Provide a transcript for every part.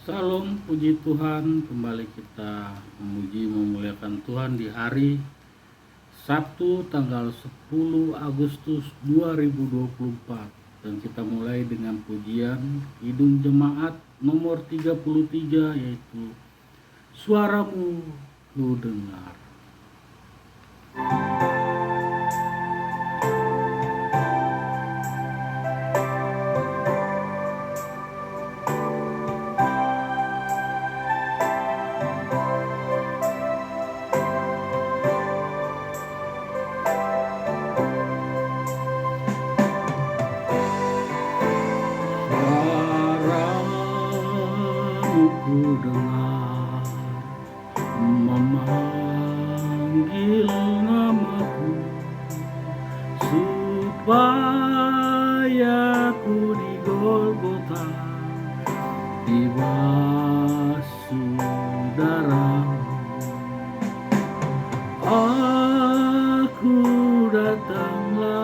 Salam, puji Tuhan, kembali kita memuji memuliakan Tuhan di hari Sabtu tanggal 10 Agustus 2024. Dan kita mulai dengan pujian Kidung Jemaat nomor 33, yaitu Suaramu Ku Dengar. Suaramu ku dengar, memanggil namaku, supaya ku di Golgota dibasuh darah. Aku datanglah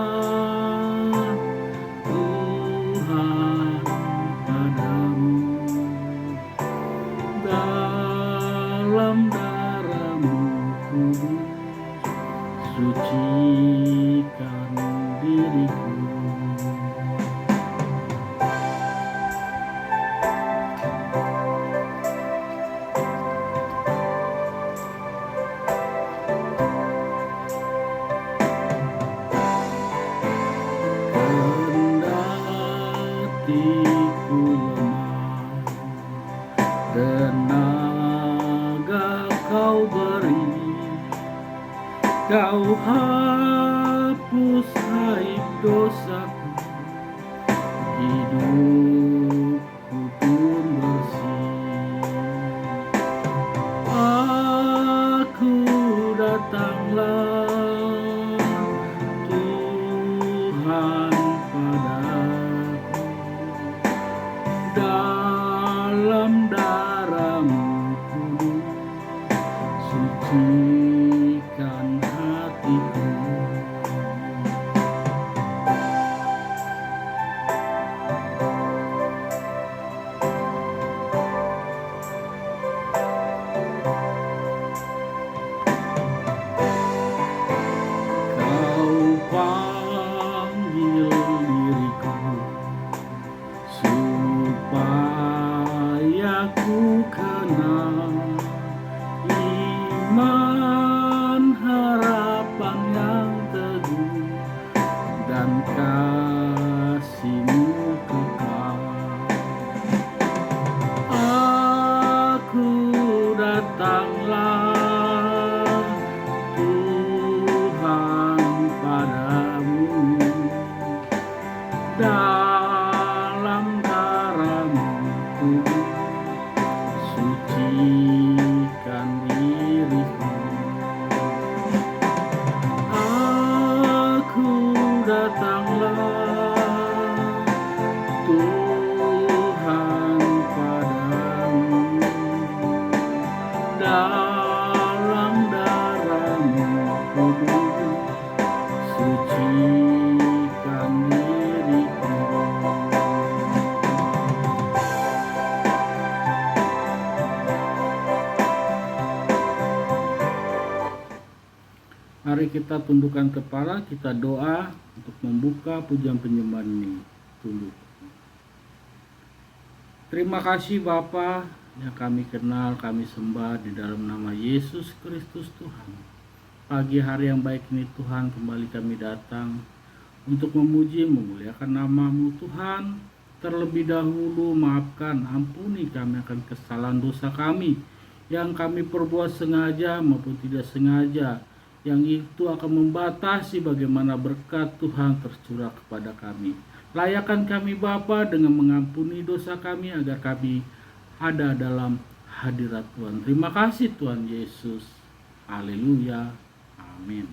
Tuhan padamu, dalam darah-Mu kudus sucikan diriku. Kendatiku lemah, tenaga Kau beri, Kau hapus aib dosaku, hidupku pun bersih. Aku datanglah Tuhan padaku, dalam darah-Mu kudus sucikan hatiku. Kau panggil diriku supaya ku kenal iman harapan yang teguh dan kasih-Mu kekal. Aku datanglah Tuhan padamu, dalam darah-Mu kudus sucikan diriku. Aku datanglah Tuhan padamu, dalam darah-Mu kudus sucikan diriku. Mari kita tundukkan kepala, kita doa untuk membuka pujian penyembahan ini. Tunduk. Terima kasih Bapa yang kami kenal, kami sembah di dalam nama Yesus Kristus Tuhan. Pagi hari yang baik ini Tuhan, kembali kami datang untuk memuji memuliakan nama-Mu Tuhan. Terlebih dahulu maafkan, ampuni kami akan kesalahan dosa kami yang kami perbuat sengaja maupun tidak sengaja, yang itu akan membatasi bagaimana berkat Tuhan tercurah kepada kami. Layakan kami Bapa dengan mengampuni dosa kami agar kami ada dalam hadirat Tuhan. Terima kasih Tuhan Yesus. Haleluya. Amin.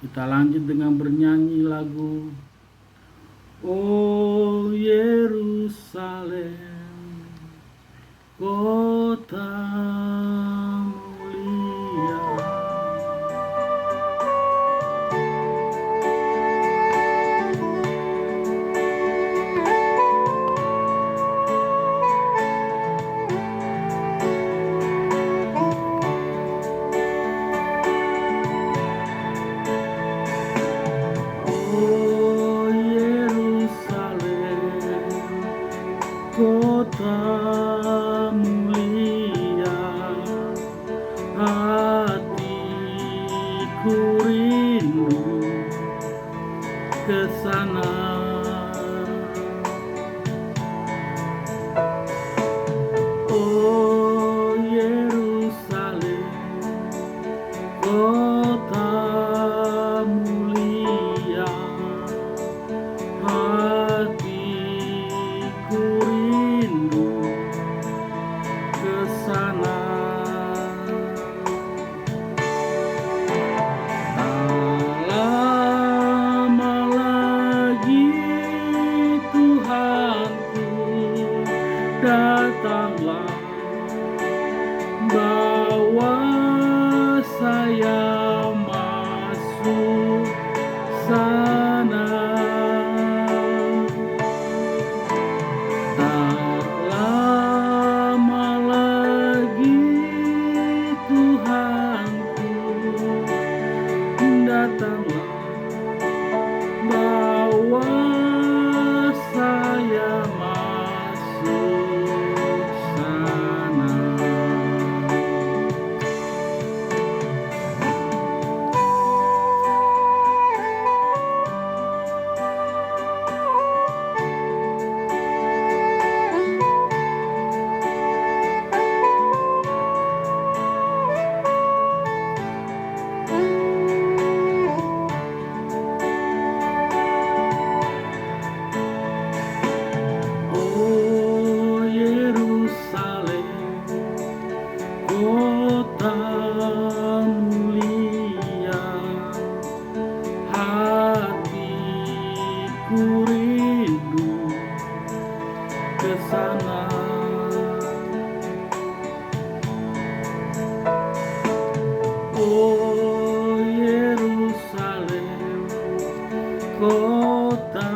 Kita lanjut dengan bernyanyi lagu Oh Yerusalem, kota mulia. mulia, hatiku rindu ke sana. Oh Yerusalem, kota mulia, hatiku rindu ke sana. Tak lama lagi Tuhanku, datanglah, bawa saya masuk sana. Tak lama lagi Tuhanku, datanglah, bawa saya masuk sana. Oh Yerusalem, kota mulia, hatiku rindu ke sana. Oh Yerusalem, kota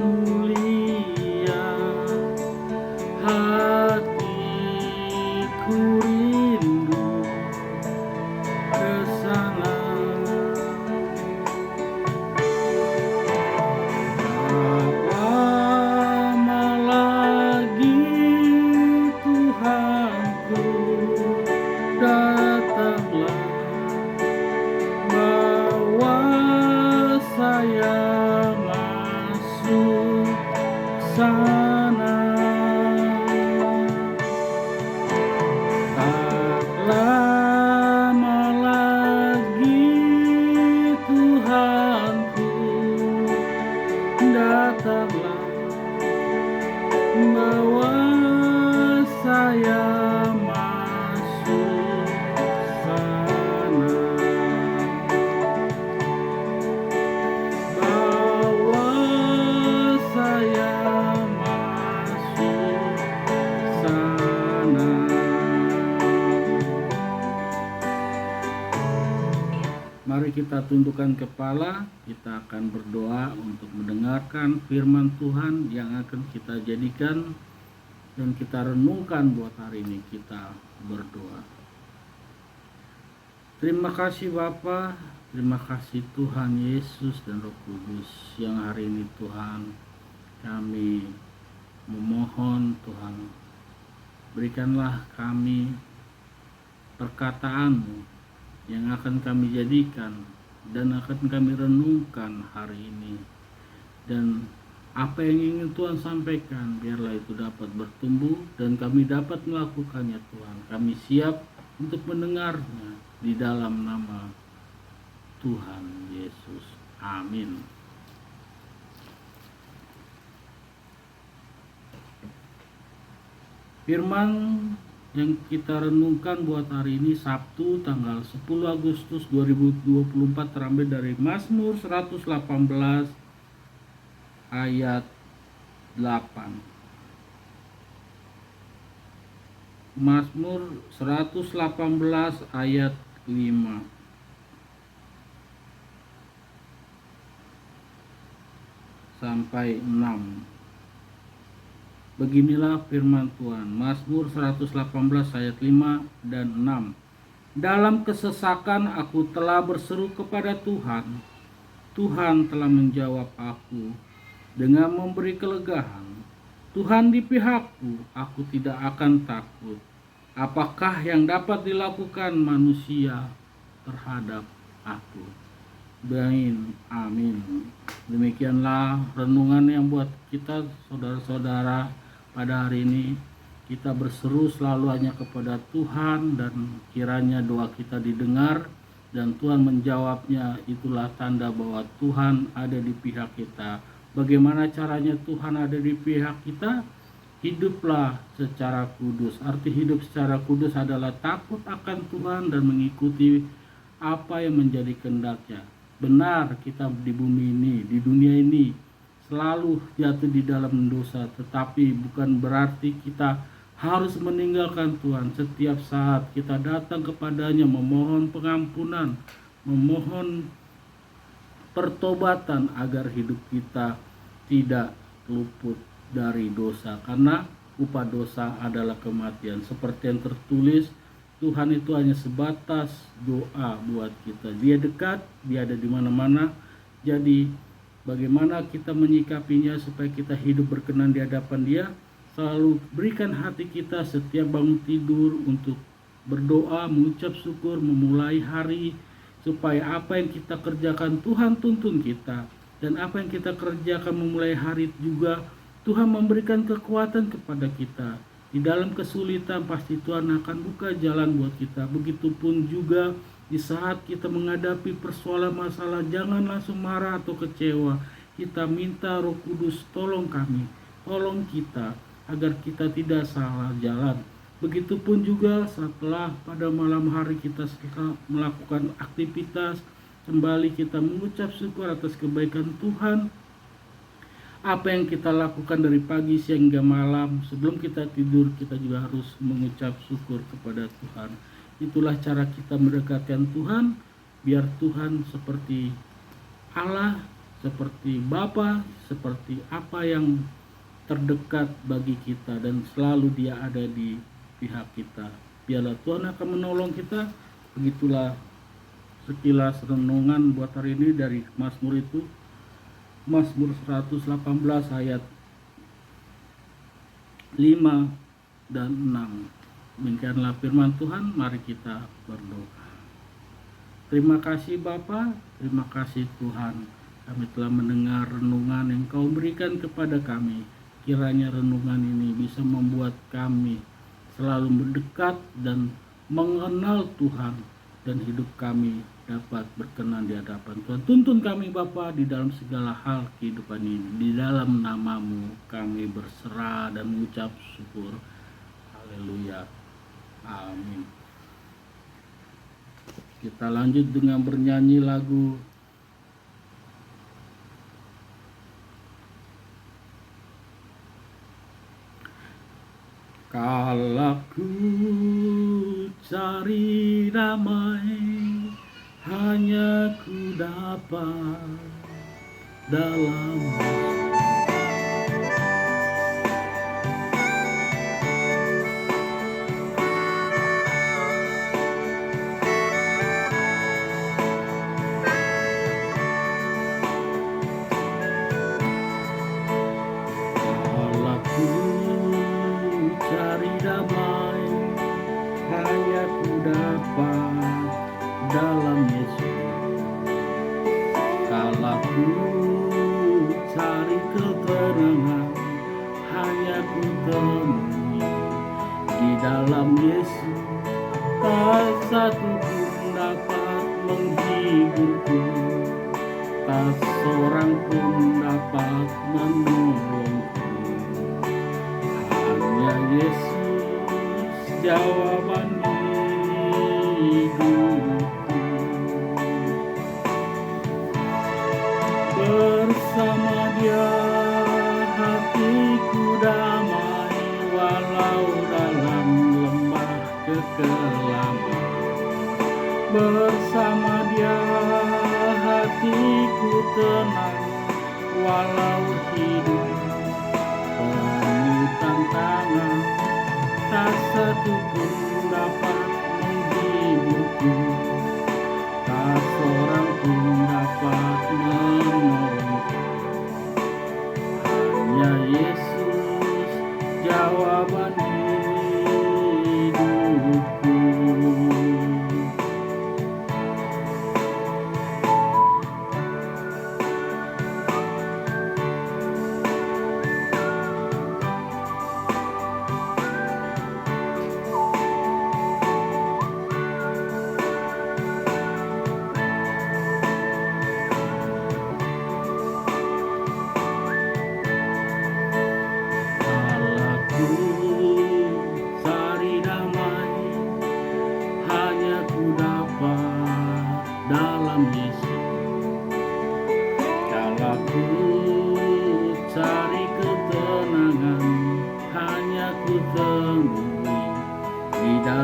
mulia, hatiku rindu ke sana. Tak lama lagi Tuhanku, datanglah, bawa saya masuk sana. Tak lama lagi Tuhanku, datanglah, bawa saya masuk sana. Bawa saya masuk sana. Mari kita tundukkan kepala, kita akan berdoa untuk mendengarkan firman Tuhan yang akan kita jadikan dan kita renungkan buat hari ini. Kita berdoa. Terima kasih Bapa, terima kasih Tuhan Yesus dan Roh Kudus yang hari ini Tuhan kami memohon Tuhan, berikanlah kami perkataan-Mu yang akan kami jadikan dan akan kami renungkan hari ini. Dan apa yang ingin Tuhan sampaikan, biarlah itu dapat bertumbuh dan kami dapat melakukannya Tuhan. Kami siap untuk mendengarnya di dalam nama Tuhan Yesus. Amin. Firman yang kita renungkan buat hari ini Sabtu tanggal 10 Agustus 2024 terambil dari Mazmur 118 ayat 8. Mazmur 118 ayat 5 sampai 6. Beginilah firman Tuhan. Mazmur 118 ayat 5 dan 6. Dalam kesesakan aku telah berseru kepada Tuhan. Tuhan telah menjawab aku dengan memberi kelegaan. Tuhan di pihakku, aku tidak akan takut. Apakah yang dapat dilakukan manusia terhadap aku? Amin. Amin. Demikianlah renungan yang buat kita saudara-saudara pada hari ini. Kita berseru selalu hanya kepada Tuhan, dan kiranya doa kita didengar dan Tuhan menjawabnya. Itulah tanda bahwa Tuhan ada di pihak kita. Bagaimana caranya Tuhan ada di pihak kita? Hiduplah secara kudus. Arti hidup secara kudus adalah takut akan Tuhan dan mengikuti apa yang menjadi kehendaknya. Benar, kita di bumi ini, di dunia ini selalu jatuh di dalam dosa, tetapi bukan berarti kita harus meninggalkan Tuhan. Setiap saat kita datang kepadanya memohon pengampunan, memohon pertobatan agar hidup kita tidak luput dari dosa, karena upah dosa adalah kematian. Seperti yang tertulis, Tuhan itu hanya sebatas doa buat kita. Dia dekat, dia ada di mana-mana. Jadi bagaimana kita menyikapinya supaya kita hidup berkenan di hadapan dia? Selalu berikan hati kita setiap bangun tidur untuk berdoa, mengucap syukur, memulai hari, supaya apa yang kita kerjakan Tuhan tuntun kita, dan apa yang kita kerjakan memulai hari juga Tuhan memberikan kekuatan kepada kita. Di dalam kesulitan pasti Tuhan akan buka jalan buat kita. Begitupun juga di saat kita menghadapi persoalan masalah, jangan langsung marah atau kecewa. Kita minta Roh Kudus tolong kami, tolong kita agar kita tidak salah jalan. Begitupun juga setelah pada malam hari kita melakukan aktivitas, kembali kita mengucap syukur atas kebaikan Tuhan. Apa yang kita lakukan dari pagi, siang hingga malam, sebelum kita tidur kita juga harus mengucap syukur kepada Tuhan. Itulah cara kita mendekatkan Tuhan, biar Tuhan seperti Allah, seperti Bapa, seperti apa yang terdekat bagi kita, dan selalu dia ada di pihak kita. Biarlah Tuhan akan menolong kita. Begitulah sekilas renungan buat hari ini dari Mazmur itu. Mazmur 118 ayat 5 dan 6. Demikianlah firman Tuhan, mari kita berdoa. Terima kasih Bapa, terima kasih Tuhan. Kami telah mendengar renungan yang Kau berikan kepada kami. Kiranya renungan ini bisa membuat kami selalu mendekat dan mengenal Tuhan, dan hidup kami dapat berkenan di hadapan Tuhan. Tuntun kami Bapa di dalam segala hal kehidupan ini. Di dalam nama-Mu kami berserah dan mengucap syukur. Haleluya. Amin. Kita lanjut dengan bernyanyi lagu Kala ku cari damai, hanya ku dapat dalam dalam Yesus. Kala ku cari keterangan, hanya ku temui di dalam Yesus. Tak satu pun dapat menghiburku, tak seorang pun dapat menolongku. Hanya Yesus jawaban hidupku. Bersama Dia hatiku damai, walau dalam lembah kekelaman. Bersama Dia hatiku tenang, walau hidup penuh tantangan. Tak satu pun dapat menghiburku, tak seorang pun dapat menolongku. Hanya Yesus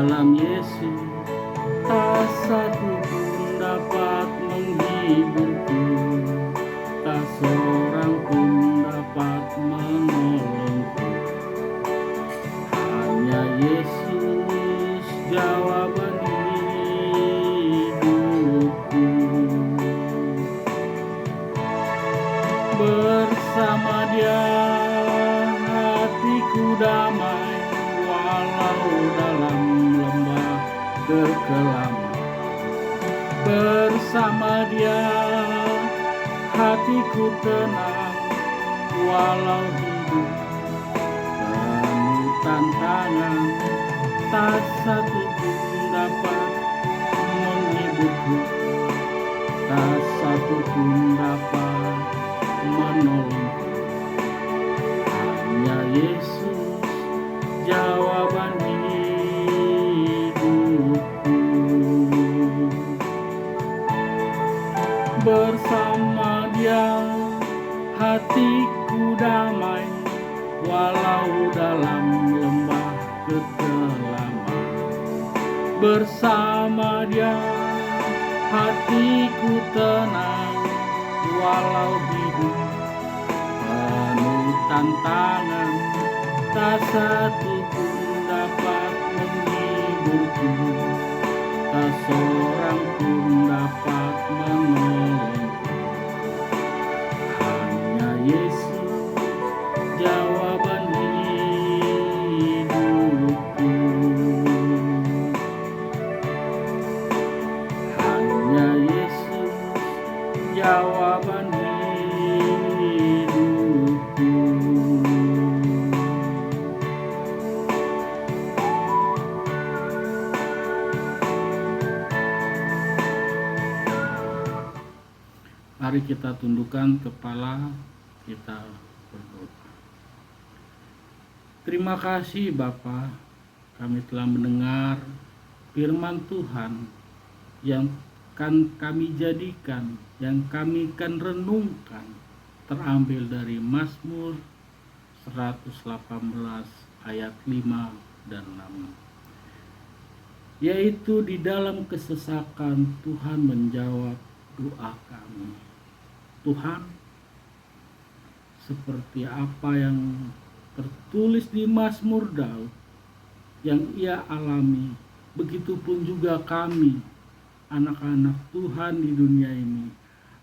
dalam Yesus, tak satu pun dapat menghiburku, tak seorang pun dapat menolongku. Hanya Yesus jawaban hidupku. Bersama Dia hatiku damai, walau dalam lembah kekelaman. Bersama Dia hatiku tenang, walau hidup penuh tantangan. Tak satu pun dapat menghiburku, tak satu pun dapat menolongku. Hanya Yesus jawaban hidupku. Bersama Dia hatiku damai, walau dalam lembah kekelaman. Bersama Dia hatiku tenang, walau hidup penuh tantangan. Tak satu pun dapat menghiburku, tak seorang pun dapat menolongku. Hanya Yesus jawaban hidupku. Hanya Yesus jawaban hidupku. Mari kita tundukkan kepala, kita berdoa. Terima kasih Bapa, kami telah mendengar firman Tuhan yang kan kami jadikan, yang kami kan renungkan, terambil dari Mazmur 118 ayat 5 dan 6. Yaitu di dalam kesesakan Tuhan menjawab doa kami. Tuhan, seperti apa yang tertulis di Mazmur Daud yang ia alami, begitupun juga kami, anak-anak Tuhan di dunia ini,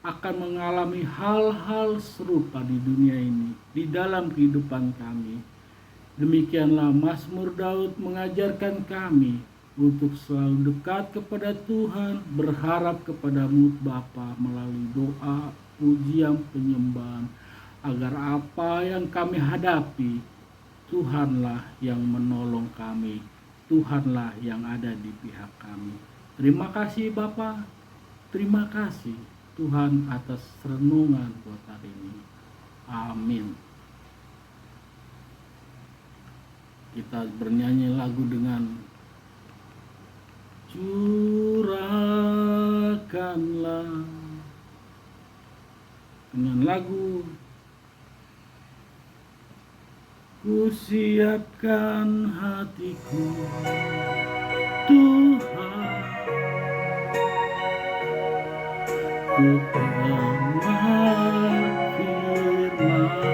akan mengalami hal-hal serupa di dunia ini, di dalam kehidupan kami. Demikianlah Mazmur Daud mengajarkan kami untuk selalu dekat kepada Tuhan, berharap kepada-Mu Bapa melalui doa, pujian, penyembahan, agar apa yang kami hadapi, Tuhanlah yang menolong kami, Tuhanlah yang ada di pihak kami. Terima kasih Bapa, terima kasih Tuhan atas renungan buat hari ini. Amin. Kita bernyanyi lagu dengan curahkanlah, dengan lagu ku siapkan hatiku Tuhan, ku dengar firman.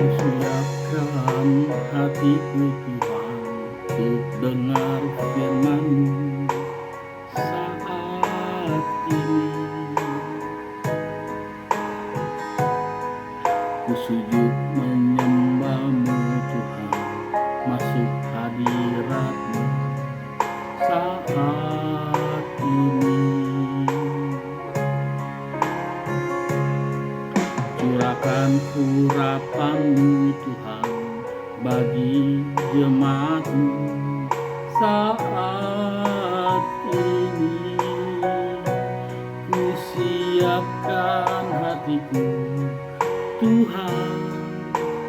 Siapkan hatiku Tuhan, untuk dengar firman-Mu saat ini. Ku sujud menyembah-Mu Tuhan, masuk hadirat-Mu saat ini. Curahkan urapan-Mu Tuhan bagi jemaat-Mu saat ini. Ku siapkan hatiku Tuhan,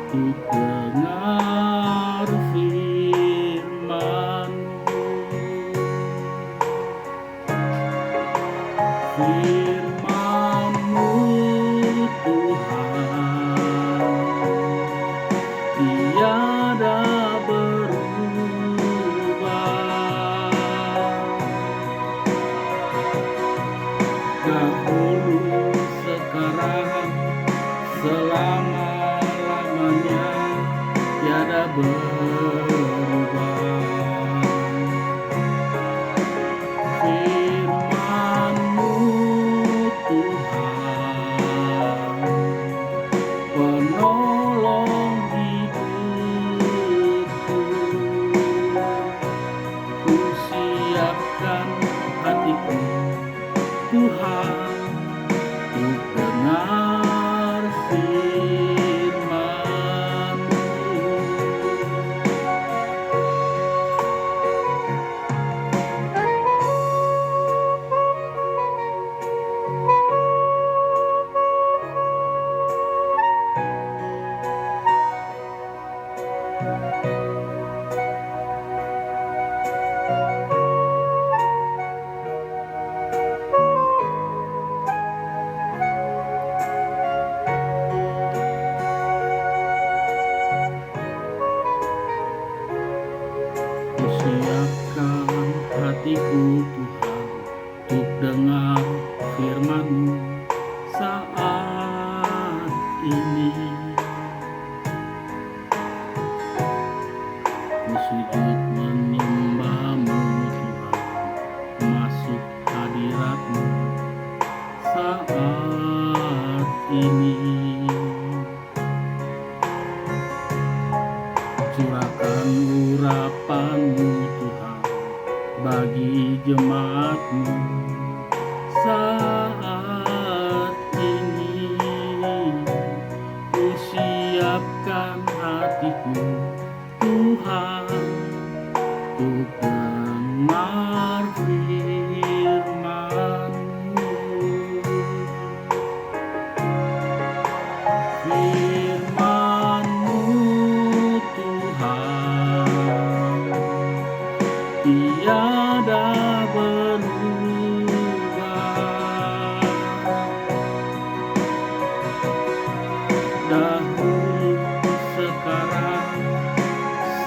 untuk dengar firman-Mu. Firman-Mu Tuhan tiada berubah. Dahulu, sekarang, selama-lamanya tiada berubah. Firman-Mu Tuhan, penolong hidupku. Ku siapkan hatiku Tuhan untuk dengar firman-Mu. Ku siapkan hatiku Tuhan untuk dengar firman-Mu saat ini. Ku sujud menyembah-Mu Tuhan, masuk hadirat-Mu saat ini. Curahkan urapan-Mu Tuhan bagi jemaat-Mu saat ini. Ku siapkan hatiku Tuhan untuk dengar firman-Mu. Firman-Mu Tuhan tiada berubah. Dahulu, sekarang,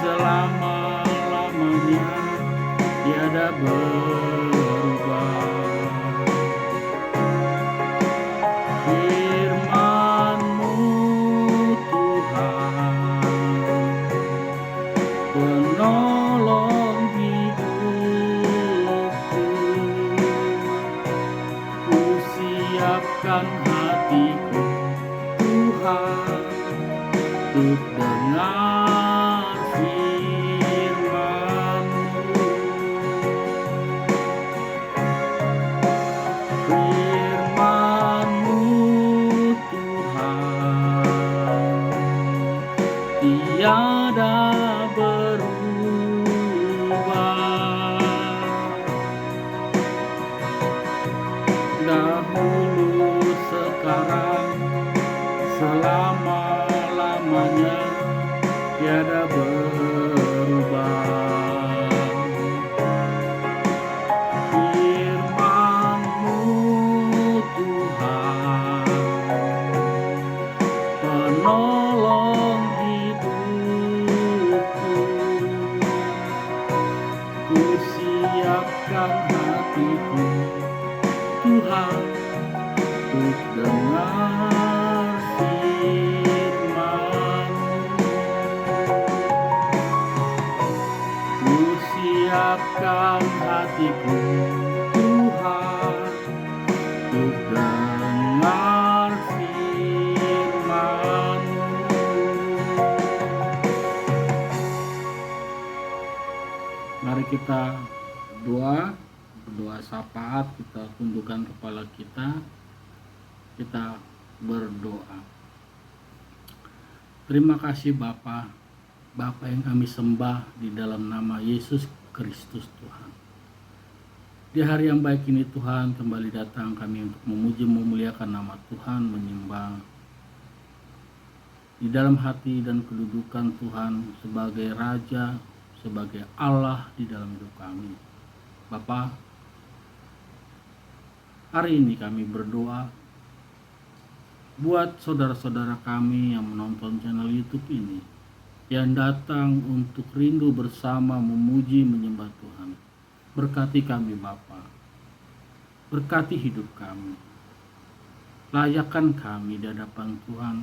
selama-lamanya tiada berubah. Firman-Mu Tuhan, penolong hidupku. Ku siapkan hatiku Tuhan untuk dengar firman-Mu. Firman-Mu Tuhan tiada berubah. Dahulu, sekarang, selama-lamanya tiada berubah. Firman-Mu Tuhan, penolong hidupku. Ku siapkan hatiku Tuhan untuk dengar firman-Mu. Ku siapkan hatiku Tuhan untuk dengar firman-Mu. Mari kita berdoa syafaat, kita tundukkan kepala kita berdoa. Terima kasih Bapa yang kami sembah di dalam nama Yesus Kristus Tuhan. Di hari yang baik ini Tuhan, kembali datang kami untuk memuji memuliakan nama Tuhan, menyembah di dalam hati dan kedudukan Tuhan sebagai Raja, sebagai Allah di dalam hidup kami. Bapa, hari ini kami berdoa buat saudara-saudara kami yang menonton channel YouTube ini, yang datang untuk rindu bersama memuji menyembah Tuhan. Berkati kami Bapa, berkati hidup kami, layakkan kami di hadapan Tuhan.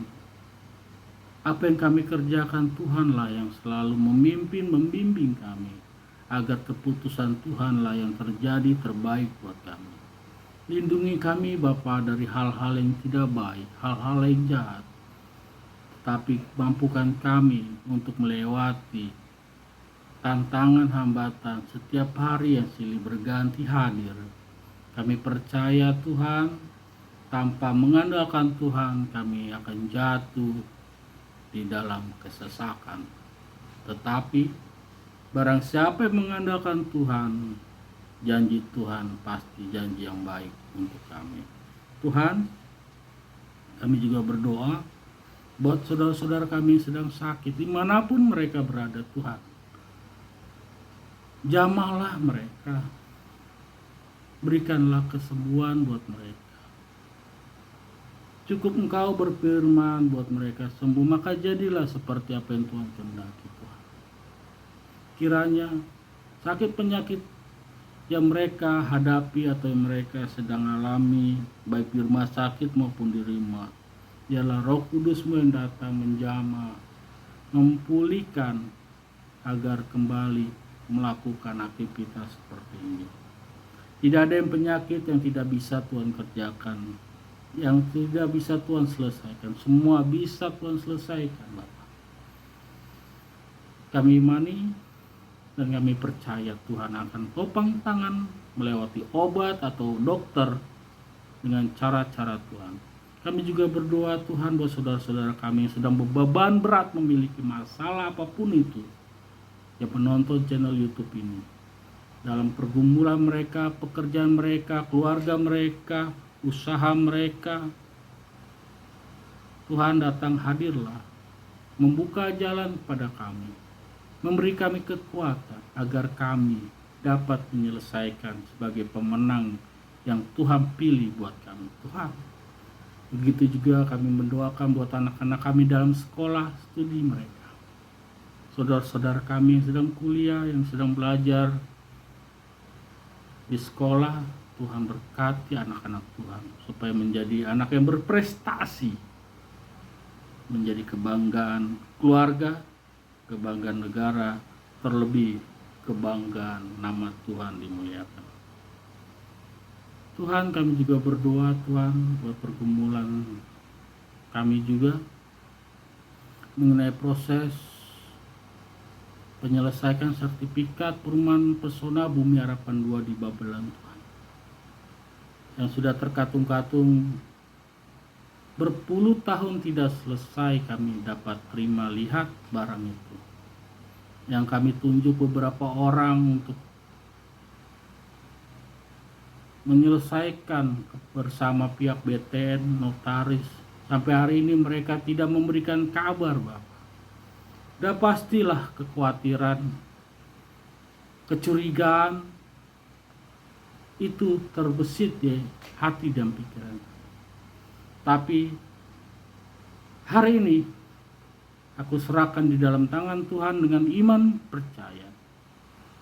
Apa yang kami kerjakan Tuhanlah yang selalu memimpin, membimbing kami, agar keputusan Tuhanlah yang terjadi terbaik buat kami. Lindungi kami Bapa dari hal-hal yang tidak baik, hal-hal yang jahat, tetapi mampukan kami untuk melewati tantangan hambatan setiap hari yang silih berganti hadir. Kami percaya Tuhan, tanpa mengandalkan Tuhan kami akan jatuh di dalam kesesakan. Tetapi barang siapa yang mengandalkan Tuhan, janji Tuhan pasti janji yang baik untuk kami. Tuhan, kami juga berdoa buat saudara-saudara kami yang sedang sakit dimanapun mereka berada. Tuhan, jamahlah mereka, berikanlah kesembuhan buat mereka. Cukup Engkau berfirman buat mereka sembuh, maka jadilah seperti apa yang Tuhan kehendaki. Tuhan, kiranya sakit penyakit yang mereka hadapi atau yang mereka sedang alami, baik di rumah sakit maupun di rumah, ialah Roh Kudus-Mu yang datang menjamah, memulihkan agar kembali melakukan aktivitas seperti ini. Tidak ada yang penyakit yang tidak bisa Tuhan kerjakan, yang tidak bisa Tuhan selesaikan. Semua bisa Tuhan selesaikan Bapa. Kami imani dan kami percaya Tuhan akan topang tangan melewati obat atau dokter dengan cara-cara Tuhan. Kami juga berdoa Tuhan buat saudara-saudara kami yang sedang beban berat, memiliki masalah apapun itu, yang menonton channel YouTube ini, dalam pergumulan mereka, pekerjaan mereka, keluarga mereka, usaha mereka. Tuhan datang, hadirlah, membuka jalan kepada kami, memberi kami kekuatan agar kami dapat menyelesaikan sebagai pemenang yang Tuhan pilih buat kami. Tuhan, begitu juga kami mendoakan buat anak-anak kami dalam sekolah studi mereka, saudara-saudara kami yang sedang kuliah, yang sedang belajar di sekolah. Tuhan berkati anak-anak Tuhan supaya menjadi anak yang berprestasi, menjadi kebanggaan keluarga, kebanggaan negara, terlebih kebanggaan nama Tuhan dimuliakan. Tuhan, kami juga berdoa Tuhan buat pergumulan kami juga mengenai proses penyelesaian sertifikat perumahan pesona Bumi Harapan 2 di Babelan Tuhan, yang sudah terkatung-katung berpuluh tahun tidak selesai kami dapat terima lihat barang itu. Yang kami tunjuk beberapa orang untuk menyelesaikan bersama pihak BTN, notaris. Sampai hari ini mereka tidak memberikan kabar Bapak. Udah pastilah kekhawatiran, kecurigaan itu terbesit di hati dan pikiran. Tapi hari ini aku serahkan di dalam tangan Tuhan dengan iman percaya.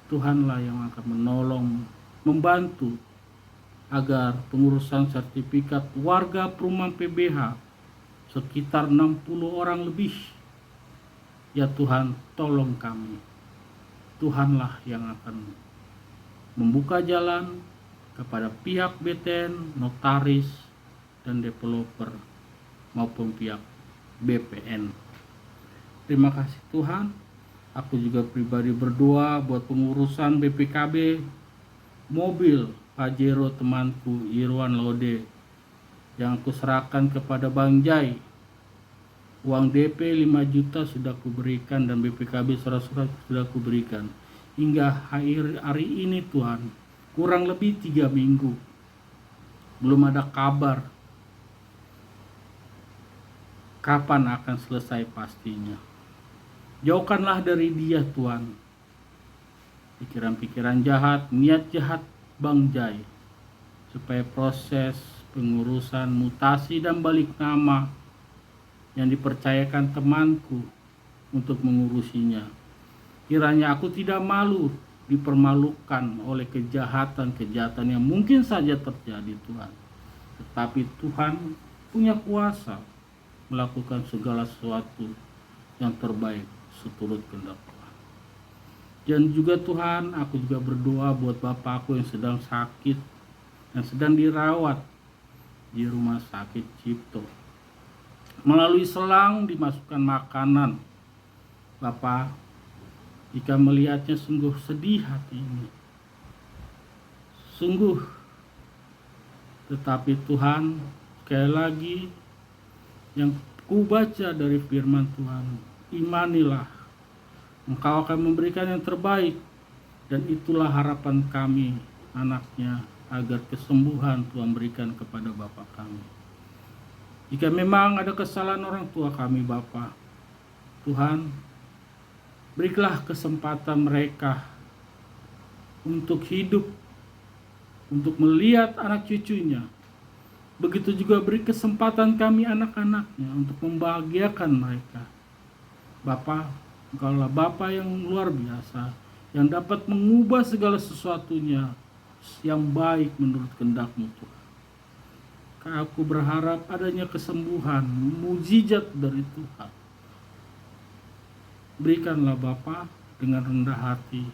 Tuhanlah yang akan menolong, membantu agar pengurusan sertifikat warga perumahan PBH sekitar 60 orang lebih. Ya Tuhan, tolong kami. Tuhanlah yang akan membuka jalan kepada pihak BTN, notaris, dan developer maupun pihak BPN. Terima kasih Tuhan. Aku juga pribadi berdoa buat pengurusan BPKB mobil Pajero temanku Irwan Lode yang aku serahkan kepada Bang Jai. Uang DP 5 juta sudah kuberikan dan BPKB surat-surat sudah kuberikan. Hingga hari ini Tuhan, kurang lebih 3 minggu belum ada kabar kapan akan selesai pastinya. Jauhkanlah dari dia Tuhan pikiran-pikiran jahat, niat jahat Bang Jai, supaya proses pengurusan mutasi dan balik nama yang dipercayakan temanku untuk mengurusinya, kiranya aku tidak malu dipermalukan oleh kejahatan-kejahatan yang mungkin saja terjadi Tuhan. Tetapi Tuhan punya kuasa melakukan segala sesuatu yang terbaik seturut kehendak Tuhan. Dan juga Tuhan, aku juga berdoa buat bapakku yang sedang sakit, yang sedang dirawat di rumah sakit Cipto. Melalui selang dimasukkan makanan. Bapak, jika melihatnya sungguh sedih hati ini. Sungguh. Tetapi Tuhan, sekali lagi yang ku baca dari firman Tuhan, imanilah, Engkau akan memberikan yang terbaik, dan itulah harapan kami, anaknya, agar kesembuhan Tuhan berikan kepada Bapa kami. Jika memang ada kesalahan orang tua kami Bapa, Tuhan, berilah kesempatan mereka untuk hidup, untuk melihat anak cucunya. Begitu juga beri kesempatan kami anak-anaknya untuk membahagiakan mereka. Bapa, Engkaulah Bapa yang luar biasa, yang dapat mengubah segala sesuatunya yang baik menurut kehendak-Mu Tuhan. Aku berharap adanya kesembuhan, mukjizat dari Tuhan. Berikanlah Bapa, dengan rendah hati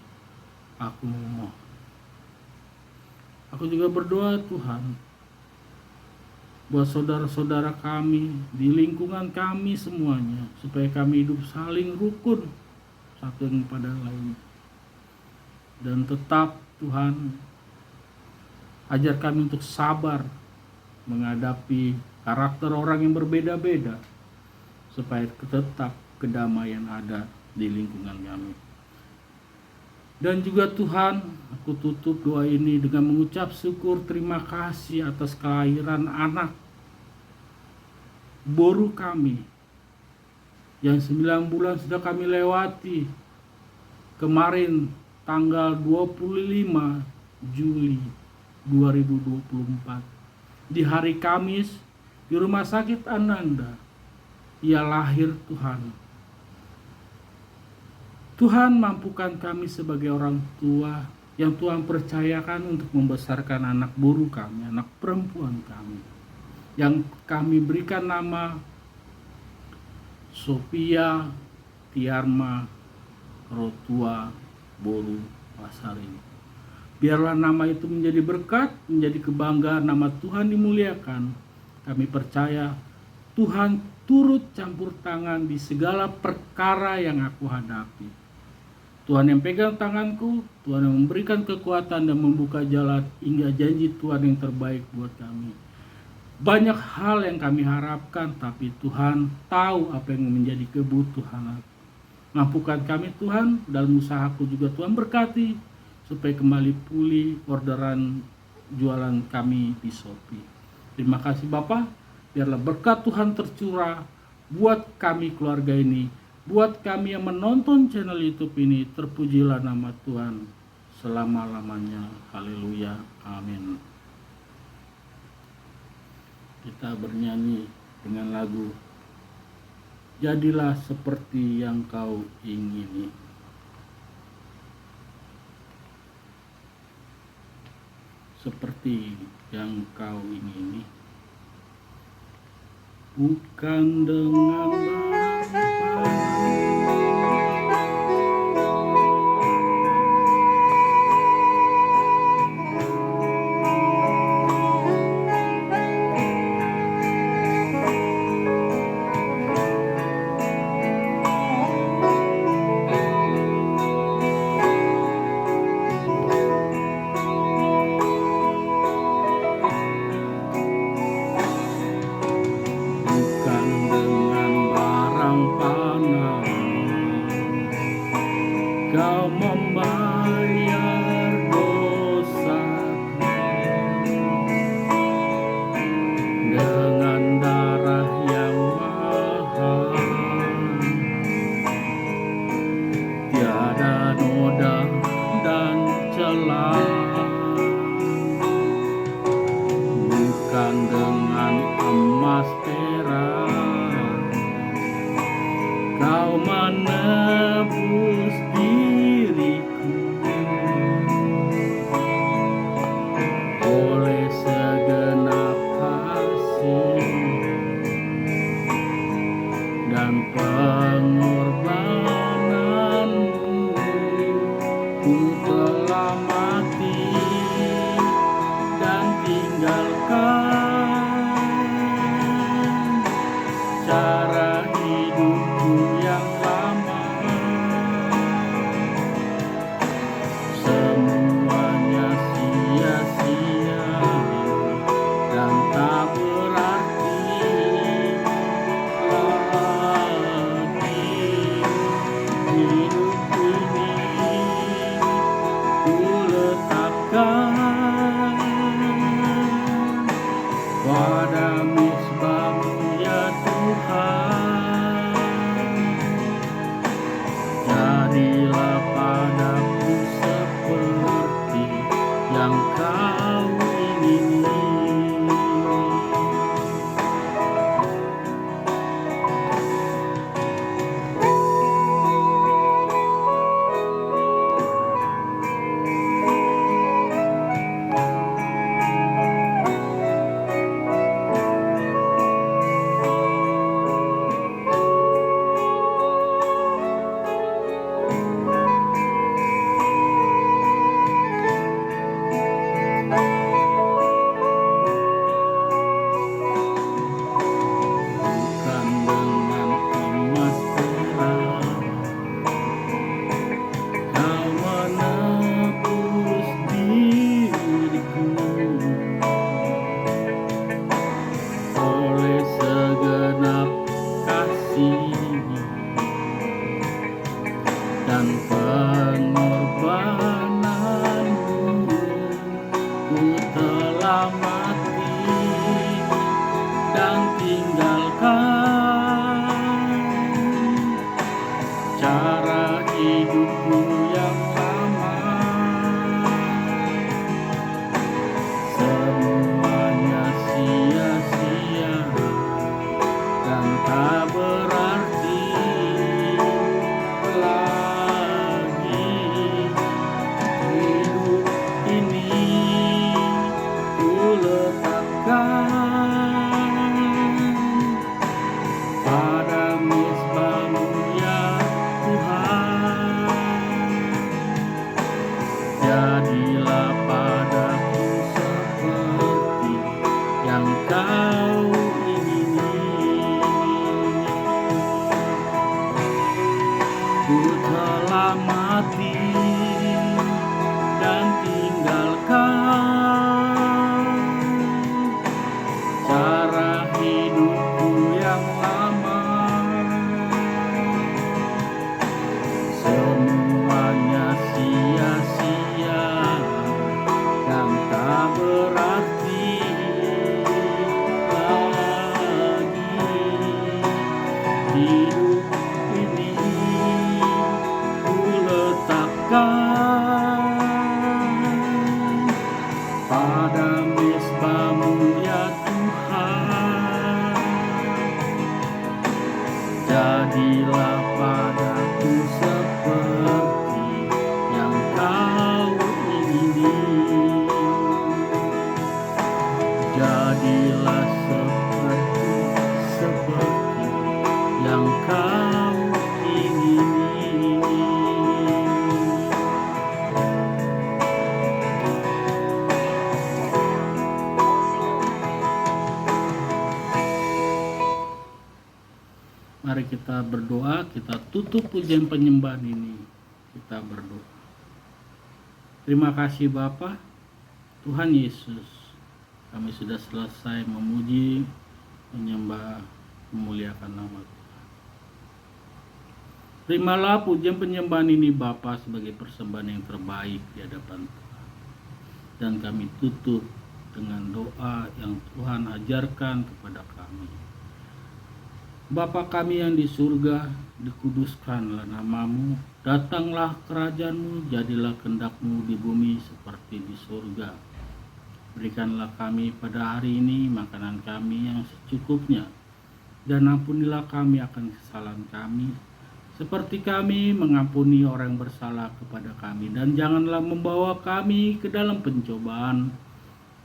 aku memohon. Aku juga berdoa Tuhan, buat saudara-saudara kami di lingkungan kami semuanya, supaya kami hidup saling rukun satu yang pada lain. Dan tetap Tuhan, ajar kami untuk sabar menghadapi karakter orang yang berbeda-beda, supaya tetap kedamaian ada di lingkungan kami. Dan juga Tuhan, aku tutup doa ini dengan mengucap syukur terima kasih atas kelahiran anak boru kami yang 9 bulan sudah kami lewati kemarin tanggal 25 Juli 2024 di hari Kamis di Rumah Sakit Ananda. Ia lahir Tuhan. Tuhan, mampukan kami sebagai orang tua yang Tuhan percayakan untuk membesarkan anak boru kami, anak perempuan kami, yang kami berikan nama Sophia Tiarma Rotua Boru Pasari. Biarlah nama itu menjadi berkat, menjadi kebanggaan, nama Tuhan dimuliakan. Kami percaya Tuhan turut campur tangan di segala perkara yang aku hadapi. Tuhan yang pegang tanganku, Tuhan yang memberikan kekuatan dan membuka jalan hingga janji Tuhan yang terbaik buat kami. Banyak hal yang kami harapkan, tapi Tuhan tahu apa yang menjadi kebutuhan aku. Mampukan kami Tuhan, dalam usahaku juga Tuhan berkati, supaya kembali pulih orderan jualan kami di Shopee. Terima kasih Bapak, biarlah berkat Tuhan tercurah buat kami keluarga ini. Buat kami yang menonton channel YouTube ini, terpujilah nama Tuhan selama-lamanya. Haleluya. Amin. Kita bernyanyi dengan lagu Jadilah Seperti Yang Kau Ingini. Seperti yang kau ingini, bukan dengan bukan dengan pengorbananmu ku telah mati dan tinggalkan cara hidupku yang lama. Semuanya sia-sia dan tak berarti lagi. Hidup ini ku letakkan pada mezbah-Mu ya Tuhan. Jadilah padaku seperti yang Kau ingini. Bukan dengan emas perak Kau menebus diriku, oleh segenap kasih-Mu dan pengorbanan-Mu ku telah mati dan tinggalkan cara hidupku yang lama. Semuanya sia-sia dan tak berarti lagi. Hidup ini ku letakkan pada mezbah-Mu ya Tuhan. Jadilah padaku seperti yang Kau ingini. Ku telah mati dan tinggalkan cara hidupku yang lama. Semuanya sia-sia dan tak berarti lagi. Hidup ini ku letakkan pada mezbah-Mu ya Tuhan. Jadilah padaku seperti yang Kau ingini. Jadilah seperti yang Kau ingini. Mari kita berdoa, kita tutup pujian penyembahan ini. Kita berdoa. Terima kasih Bapa, Tuhan Yesus. Kami sudah selesai memuji, menyembah, memuliakan nama Tuhan. Terimalah pujian penyembahan ini Bapa sebagai persembahan yang terbaik di hadapan Tuhan. Dan kami tutup dengan doa yang Tuhan ajarkan kepada kami. Bapa kami yang di surga, dikuduskanlah nama-Mu, datanglah kerajaan-Mu, jadilah kehendak-Mu di bumi seperti di surga. Berikanlah kami pada hari ini makanan kami yang secukupnya, dan ampunilah kami akan kesalahan kami, seperti kami mengampuni orang yang bersalah kepada kami. Dan janganlah membawa kami ke dalam pencobaan,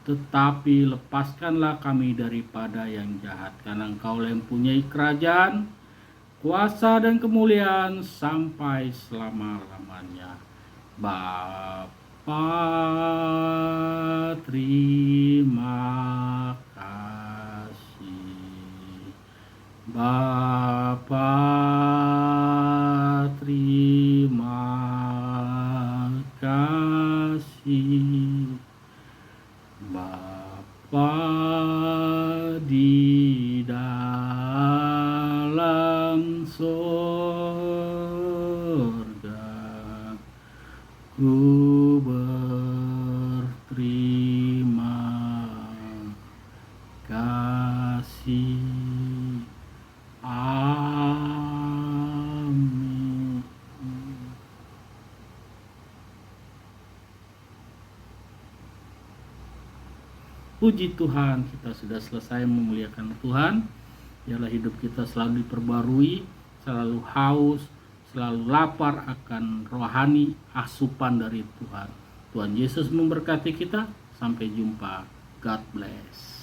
tetapi lepaskanlah kami daripada yang jahat. Karena Engkau yang mempunyai kerajaan, kuasa dan kemuliaan sampai selama-lamanya. Bapa, terima kasih. Bapa, terima kasih. Bapa di dalam sorga, ku berterima kasih. Amin. Puji Tuhan, kita sudah selesai memuliakan Tuhan. Biarlah hidup kita selalu diperbarui, selalu haus, selalu lapar akan rohani asupan dari Tuhan. Tuhan Yesus memberkati kita. Sampai jumpa. God bless.